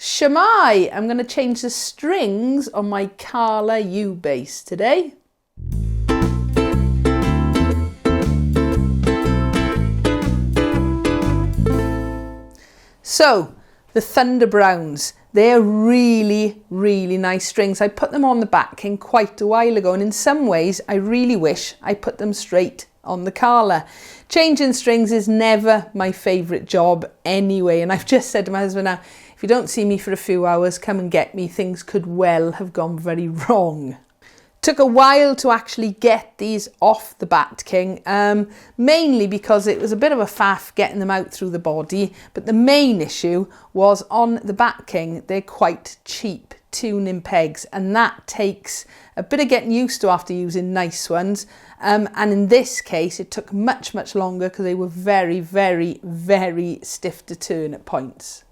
Shemai, I'm going to change the strings on my Kala U bass today. So, the Thunderbrowns, they're really, really nice strings. I put them on the Batking quite a while ago, and in some ways I really wish I put them straight on the Kala. Changing strings is never my favourite job anyway, and I've just said to my husband now, if you don't see me for a few hours, come and get me. Things could well have gone very wrong. Took a while to actually get these off the Batking, mainly because it was a bit of a faff getting them out through the body, but the main issue was on the Batking, they're quite cheap tuning pegs, and that takes a bit of getting used to after using nice ones, and in this case it took much longer because they were very, very, very stiff to turn at points.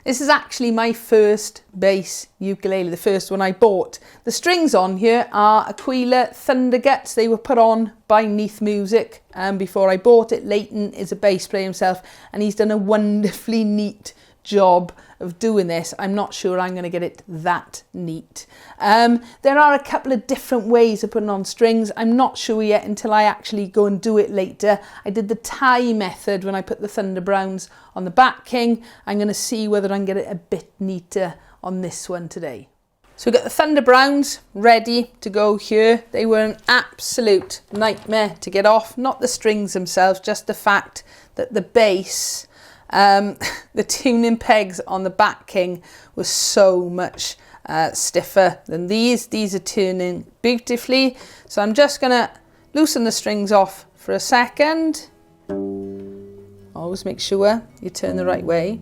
This is actually my first bass ukulele, the first one I bought. The strings on here are Aquila Thunderguts. They were put on by Neath Music before I bought it. Leighton is a bass player himself, and he's done a wonderfully neat job of doing this. I'm not sure I'm going to get it that neat. There are a couple of different ways of putting on strings. I'm not sure yet until I actually go and do it later. I did the tie method when I put the Thunderbrowns on the Batking. I'm going to see whether I can get it a bit neater on this one today. So we've got the Thunderbrowns ready to go here. They were an absolute nightmare to get off. Not the strings themselves, just the fact that the bass, the tuning pegs on the Batking was so much stiffer than these. These are tuning beautifully. So I'm just going to loosen the strings off for a second. Always make sure you turn the right way.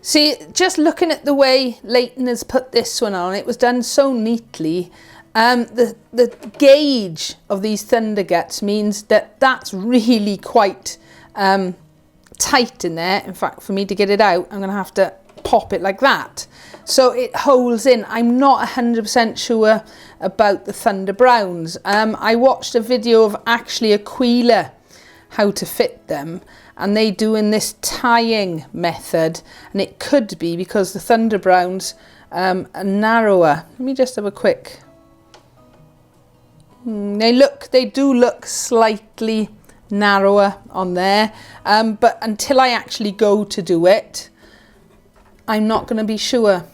See, just looking at the way Leighton has put this one on, it was done so neatly. The gauge of these Thunderguts means that that's really quite tight in there. In fact, for me to get it out, I'm going to have to pop it like that. So it holds in. I'm not 100% sure about the Thunderbrowns. I watched a video of actually Aquila, how to fit them, and they doing this tying method, and it could be because the Thunderbrowns are narrower. Let me just have a quick. They do look slightly narrower on there, but until I actually go to do it, I'm not going to be sure.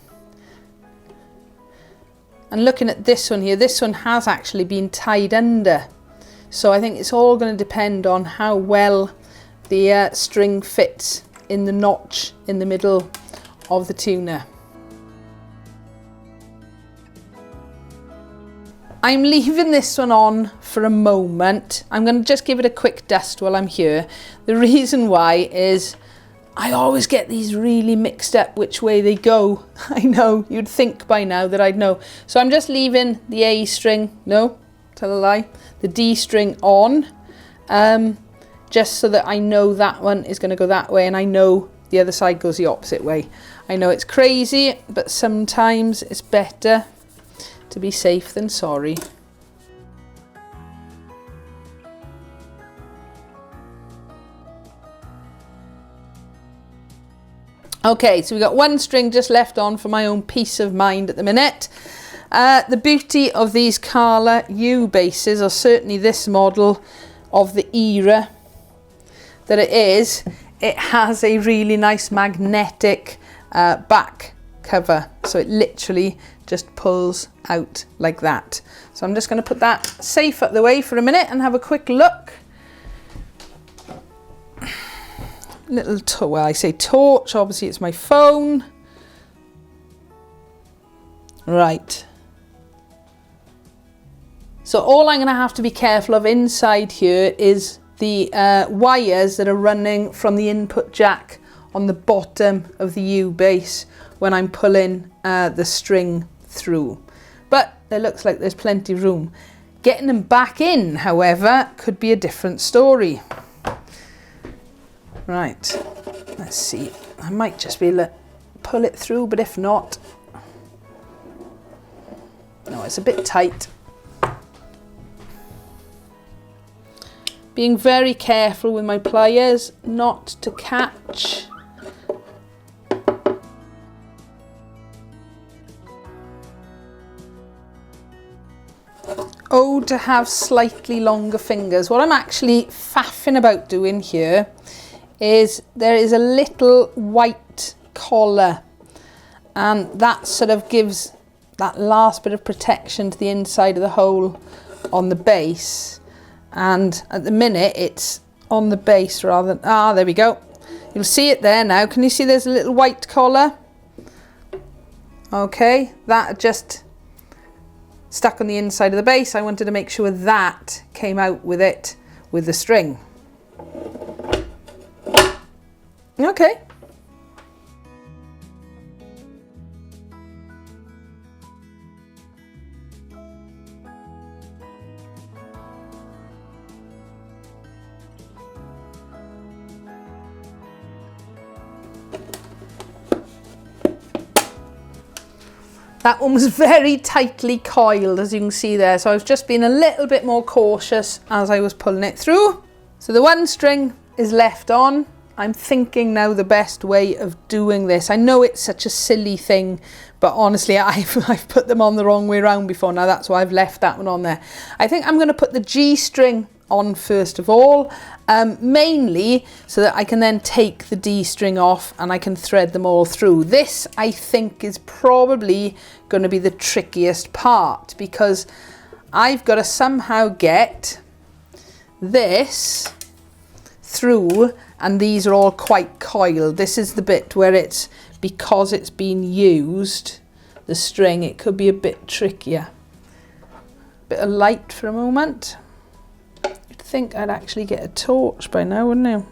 And looking at this one here, this one has actually been tied under. So I think it's all going to depend on how well the string fits in the notch in the middle of the tuner. I'm leaving this one on for a moment. I'm going to just give it a quick dust while I'm here. The reason why is I always get these really mixed up which way they go. I know, you'd think by now that I'd know. So I'm just leaving the A string, no, tell a lie, the D string on, just so that I know that one is going to go that way, and I know the other side goes the opposite way. I know it's crazy, but sometimes it's better to be safe than sorry. Okay, so we've got one string just left on for my own peace of mind at the minute. The beauty of these Kala U basses, or certainly this model of the era that it is, it has a really nice magnetic back cover. So it literally just pulls out like that. So I'm just going to put that safe out the way for a minute and have a quick look. Well, I say torch, obviously it's my phone. Right. So all I'm going to have to be careful of inside here is the wires that are running from the input jack on the bottom of the U bass when I'm pulling the string through. But it looks like there's plenty of room. Getting them back in, however, could be a different story. Right, let's see. I might just be able to pull it through, but if not, No, it's a bit tight. Being very careful with my pliers not to catch. Oh, to have slightly longer fingers. What I'm actually faffing about doing here is there is a little white collar, and that sort of gives that last bit of protection to the inside of the hole on the base. And at the minute it's on the base rather than, there we go. You'll see it there now. Can you see there's a little white collar? Okay, that just stuck on the inside of the base. I wanted to make sure that came out with it with the string. Okay. That one was very tightly coiled, as you can see there, so I was just being a little bit more cautious as I was pulling it through. So the one string is left on. I'm thinking now the best way of doing this. I know it's such a silly thing, but honestly I've put them on the wrong way around before. Now that's why I've left that one on there. I think I'm going to put the G string on first of all, mainly so that I can then take the D string off and I can thread them all through. This I think is probably going to be the trickiest part, because I've got to somehow get this through, and these are all quite coiled. This is the bit where it's, because it's been used, the string, it could be a bit trickier. Bit of light for a moment. I think I'd actually get a torch by now, wouldn't I?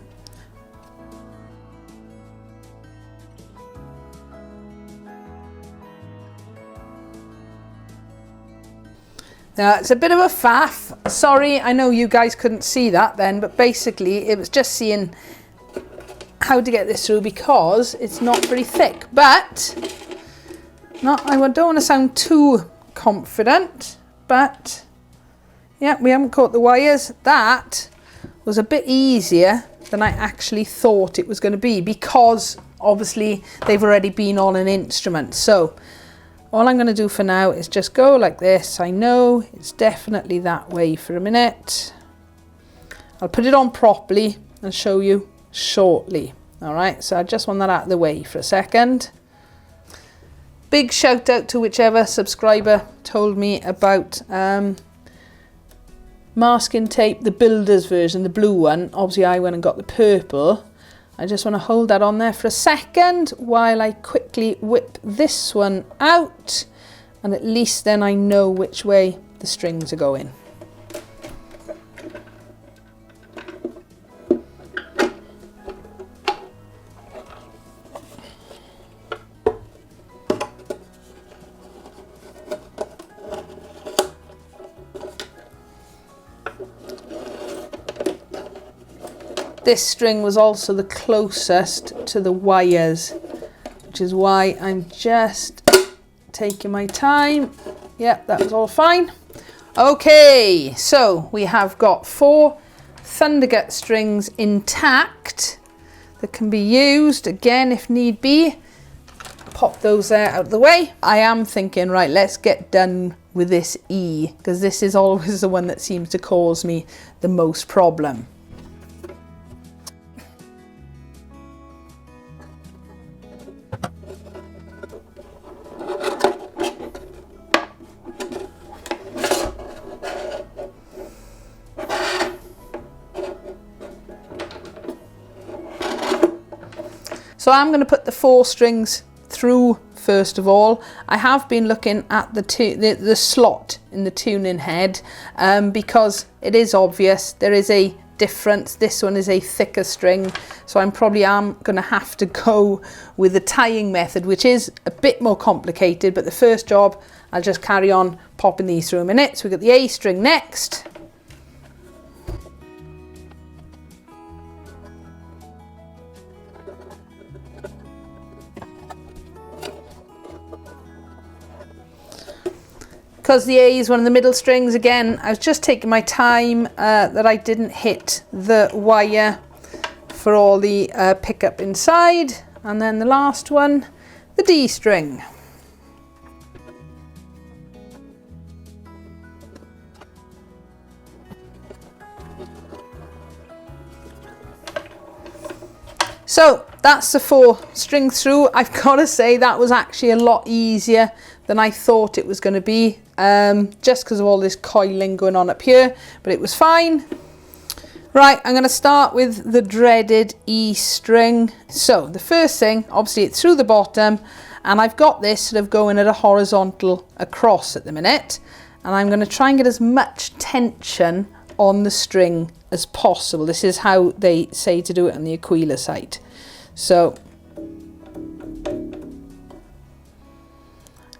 Now it's a bit of a faff. Sorry, I know you guys couldn't see that then, but basically it was just seeing how to get this through, because it's not very thick. But I don't want to sound too confident, but yeah, we haven't caught the wires. That was a bit easier than I actually thought it was going to be, because obviously they've already been on an instrument. So all I'm going to do for now is just go like this. I know it's definitely that way for a minute. I'll put it on properly and show you shortly. All right, so I just want that out of the way for a second. Big shout out to whichever subscriber told me about masking tape, the builder's version, the blue one. Obviously I went and got the purple. I just want to hold that on there for a second while I quickly whip this one out, and at least then I know which way the strings are going. This string was also the closest to the wires, which is why I'm just taking my time. Yep, that was all fine. Okay, so we have got 4 Thundergut strings intact that can be used again if need be. Pop those there out of the way. I am thinking, right, let's get done with this E, because this is always the one that seems to cause me the most problem. So I'm going to put the 4 strings through first of all. I have been looking at the slot in the tuning head, because it is obvious there is a difference. This one is a thicker string, so I'm probably going to have to go with the tying method, which is a bit more complicated, but the first job I'll just carry on popping these through a minute. So we've got the A string next. Because the A is one of the middle strings, again, I was just taking my time that I didn't hit the wire for all the pickup inside. And then the last one, the D string. So that's the 4 string through. I've got to say that was actually a lot easier than I thought it was going to be, just because of all this coiling going on up here, but it was fine. Right, I'm going to start with the dreaded E string. So the first thing, obviously it's through the bottom, and I've got this sort of going at a horizontal across at the minute, and I'm going to try and get as much tension on the string as possible. This is how they say to do it on the Aquila site. So,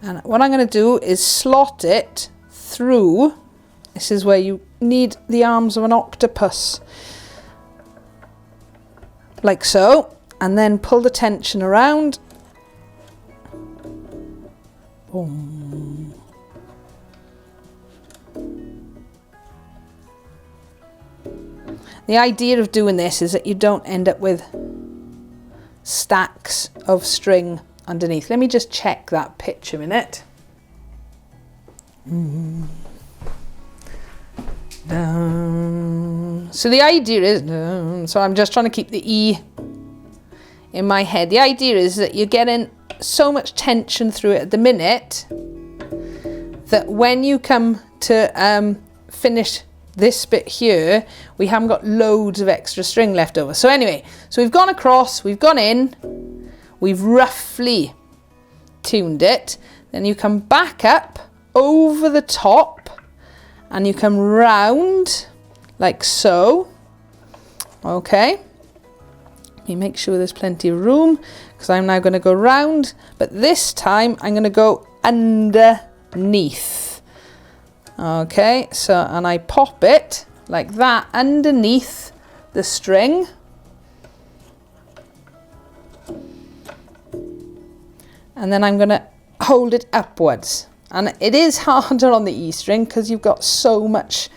and what I'm going to do is slot it through. This is where you need the arms of an octopus, like so, and then pull the tension around. Boom. The idea of doing this is that you don't end up with stacks of string underneath. Let me just check that pitch a minute. Down. So the idea is down. So I'm just trying to keep the E in my head. The idea is that you're getting so much tension through it at the minute that when you come to finish this bit here, we haven't got loads of extra string left over. So anyway, so we've gone across, we've gone in, we've roughly tuned it, then you come back up over the top and you come round like so. Okay, you make sure there's plenty of room, because I'm now going to go round, but this time I'm going to go underneath. Okay, so, and I pop it like that underneath the string. And then I'm going to hold it upwards. And it is harder on the E string because you've got so much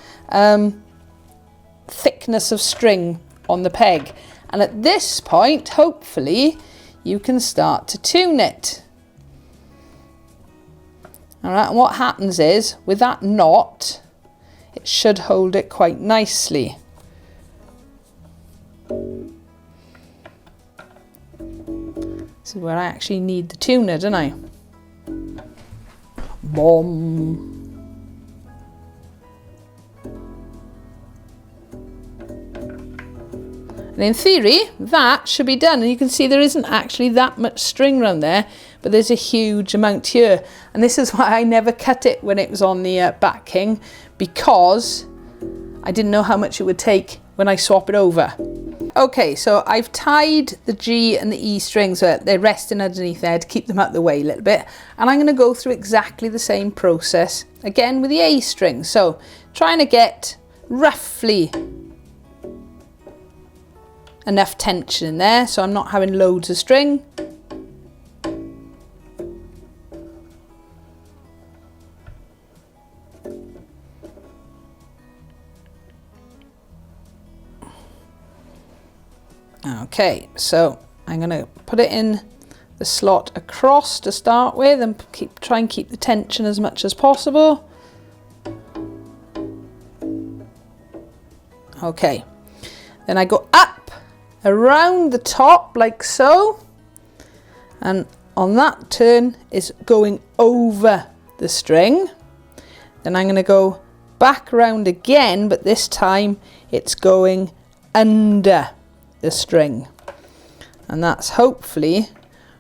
thickness of string on the peg. And at this point, hopefully, you can start to tune it. All right, and what happens is, with that knot, it should hold it quite nicely. This is where I actually need the tuner, don't I? Boom. And in theory, that should be done. And you can see there isn't actually that much string around there, but there's a huge amount here. And this is why I never cut it when it was on the Batking, because I didn't know how much it would take when I swap it over. Okay, so I've tied the G and the E strings so they're resting underneath there to keep them out of the way a little bit. And I'm going to go through exactly the same process again with the A string. So trying to get roughly enough tension in there so I'm not having loads of string. Okay, so I'm going to put it in the slot across to start with and try and keep the tension as much as possible. Okay, then I go up around the top like so, and on that turn is going over the string. Then I'm going to go back around again, but this time it's going under the string, and that's hopefully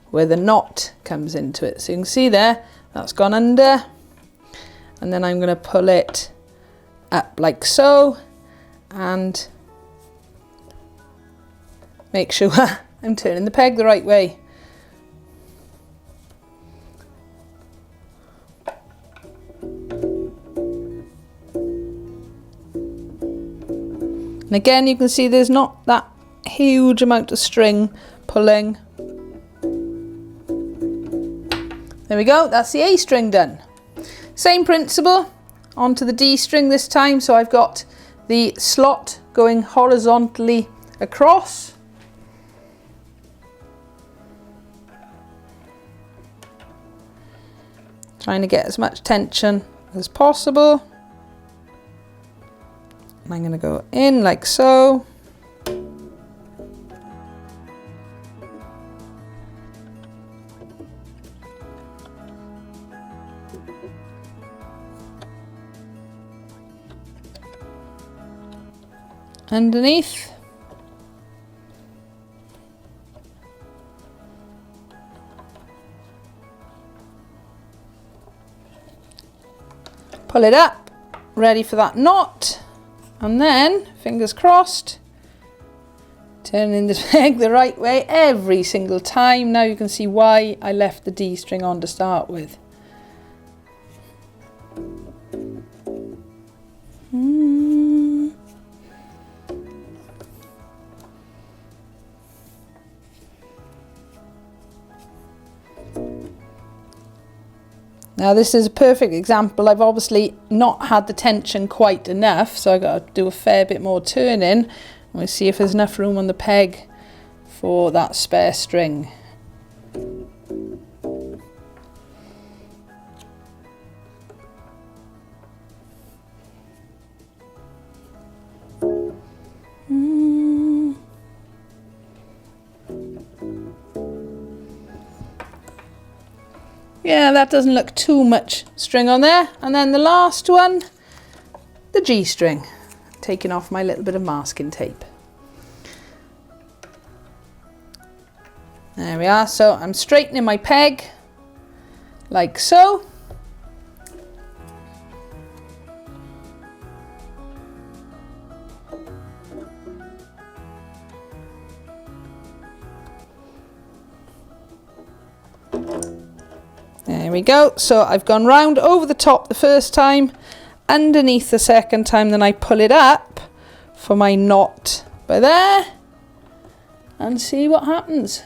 where the knot comes into it. So you can see there, that's gone under, and then I'm going to pull it up like so and make sure I'm turning the peg the right way. And again, you can see there's not that huge amount of string pulling. There we go, that's the A string done. Same principle, onto the D string this time. So I've got the slot going horizontally across. Trying to get as much tension as possible. And I'm going to go in like so. Underneath. Pull it up, ready for that knot, and then, fingers crossed, turning the peg the right way every single time. Now you can see why I left the D string on to start with. Now this is a perfect example. I've obviously not had the tension quite enough, so I've got to do a fair bit more turning. And we'll see if there's enough room on the peg for that spare string. Yeah, that doesn't look too much string on there. And then the last one, the G string, taking off my little bit of masking tape. There we are. So I'm straightening my peg like so. There we go. So I've gone round over the top the first time, underneath the second time, then I pull it up for my knot by there and see what happens.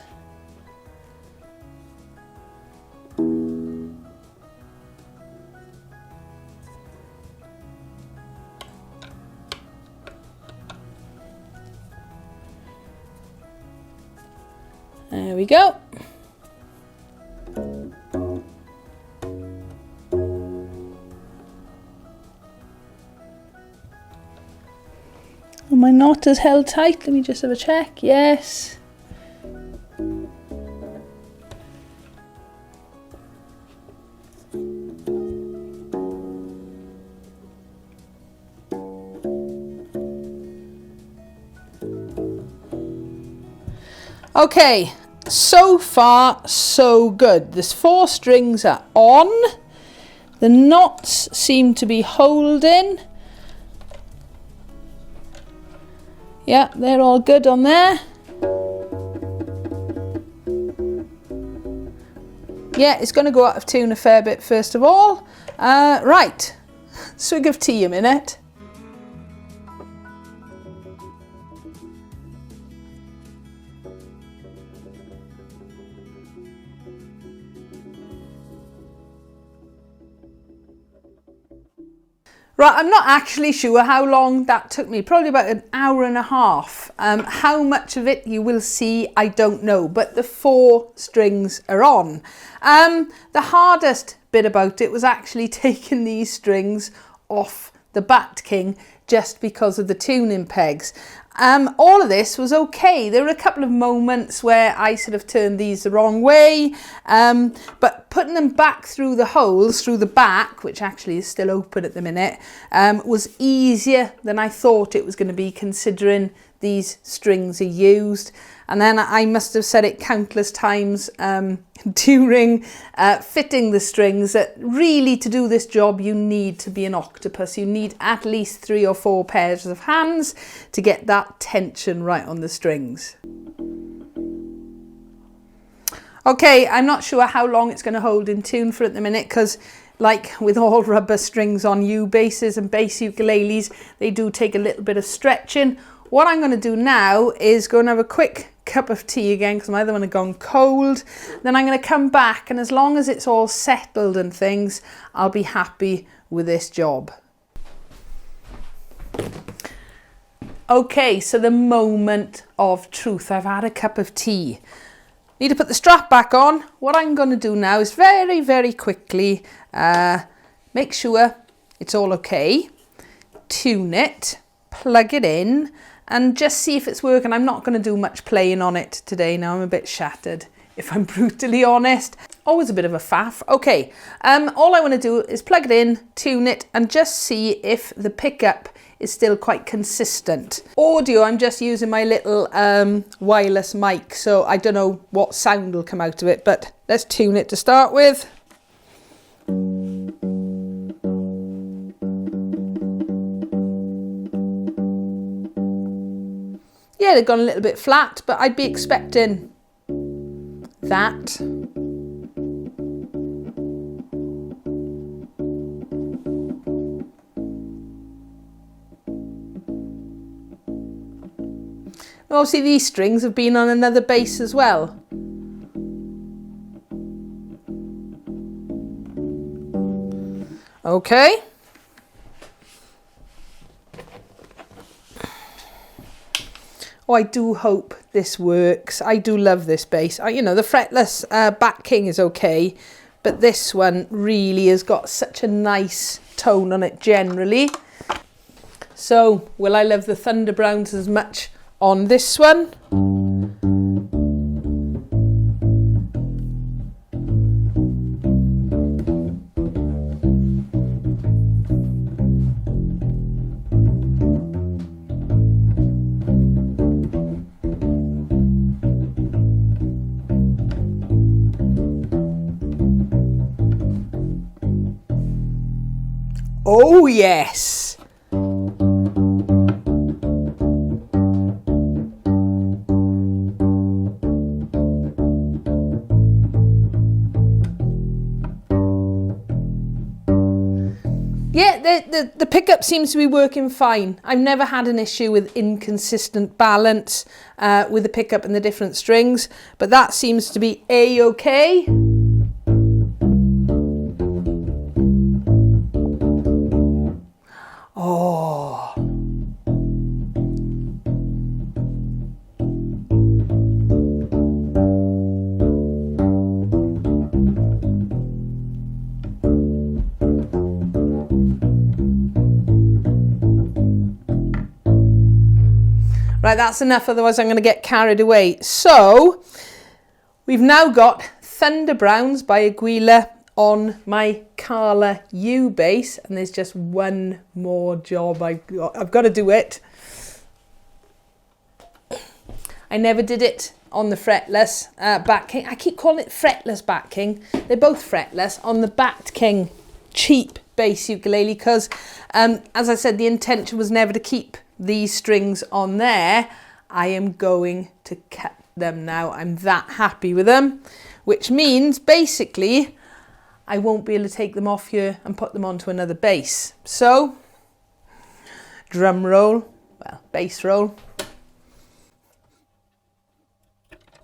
There we go. My knot is held tight. Let me just have a check. Yes. Okay, so far so good. There's 4 strings are on. The knots seem to be holding. Yeah, they're all good on there. Yeah, it's going to go out of tune a fair bit first of all. Right, swig of tea a minute. Right, I'm not actually sure how long that took me, probably about an hour and a half. How much of it you will see, I don't know, but the 4 strings are on. The hardest bit about it was actually taking these strings off the Batking just because of the tuning pegs. All of this was okay. There were a couple of moments where I sort of turned these the wrong way, but putting them back through the holes, through the back, which actually is still open at the minute, was easier than I thought it was going to be, considering these strings are used. And then I must have said it countless times during fitting the strings that really, to do this job, you need to be an octopus. You need at least 3 or 4 pairs of hands to get that tension right on the strings. Okay, I'm not sure how long it's going to hold in tune for at the minute, because like with all rubber strings on U basses and bass ukuleles, they do take a little bit of stretching. what I'm going to do now is go and have a quick cup of tea again, because my other one had gone cold. Then I'm going to come back, and as long as it's all settled and things, I'll be happy with this job. Okay, so the moment of truth. I've had a cup of tea. Need to put the strap back on. What I'm going to do now is very, very quickly make sure it's all okay. Tune it, plug it in, and just see if it's working. I'm not going to do much playing on it today now. I'm a bit shattered, if I'm brutally honest. Always a bit of a faff. Okay, all I want to do is plug it in, tune it, and just see if the pickup is still quite consistent. Audio, I'm just using my little wireless mic, so I don't know what sound will come out of it, but let's tune it to start with. Yeah, they've gone a little bit flat, but I'd be expecting that. Obviously these strings have been on another bass as well. Okay. Oh, I do hope this works. I do love this bass. You know, the Fretless Batking is okay, but this one really has got such a nice tone on it generally. So, will I love the Thunderbrowns as much on this one? Oh yes! Yeah, the pickup seems to be working fine. I've never had an issue with inconsistent balance with the pickup and the different strings, but that seems to be a-okay. Oh. Right, that's enough, otherwise I'm going to get carried away. So, we've now got Thunderbrowns by Aquila on my Carla U bass, and there's just one more job I've got to do it. I never did it on the Fretless Batking. I keep calling it Fretless Batking. They're both fretless. On the Batking cheap bass ukulele, because as I said, the intention was never to keep these strings on there. I am going to cut them now. I'm that happy with them, which means basically I won't be able to take them off here and put them onto another bass. So, drum roll, well, bass roll.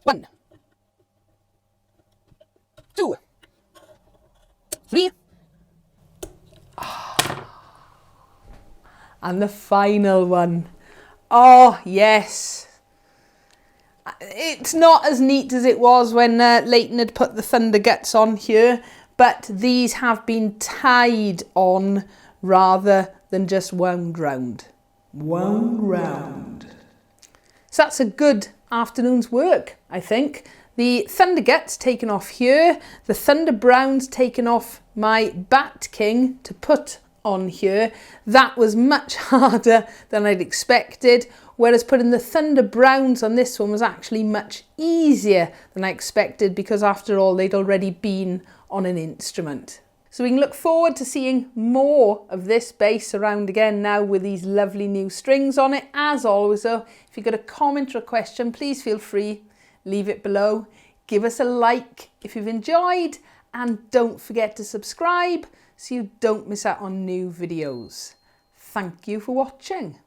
1, 2, 3. And the final one. Oh, yes. It's not as neat as it was when Leighton had put the Thunderguts on here, but these have been tied on rather than just wound round. Wound round. So that's a good afternoon's work, I think. The Thunderguts taken off here, the Thunderbrowns taken off my Batking to put on here. That was much harder than I'd expected, whereas putting the Thunderbrowns on this one was actually much easier than I expected, because after all they'd already been on an instrument. So we can look forward to seeing more of this bass around again now with these lovely new strings on it. As always though, if you've got a comment or a question, please feel free, leave it below. Give us a like if you've enjoyed, and don't forget to subscribe so you don't miss out on new videos. Thank you for watching.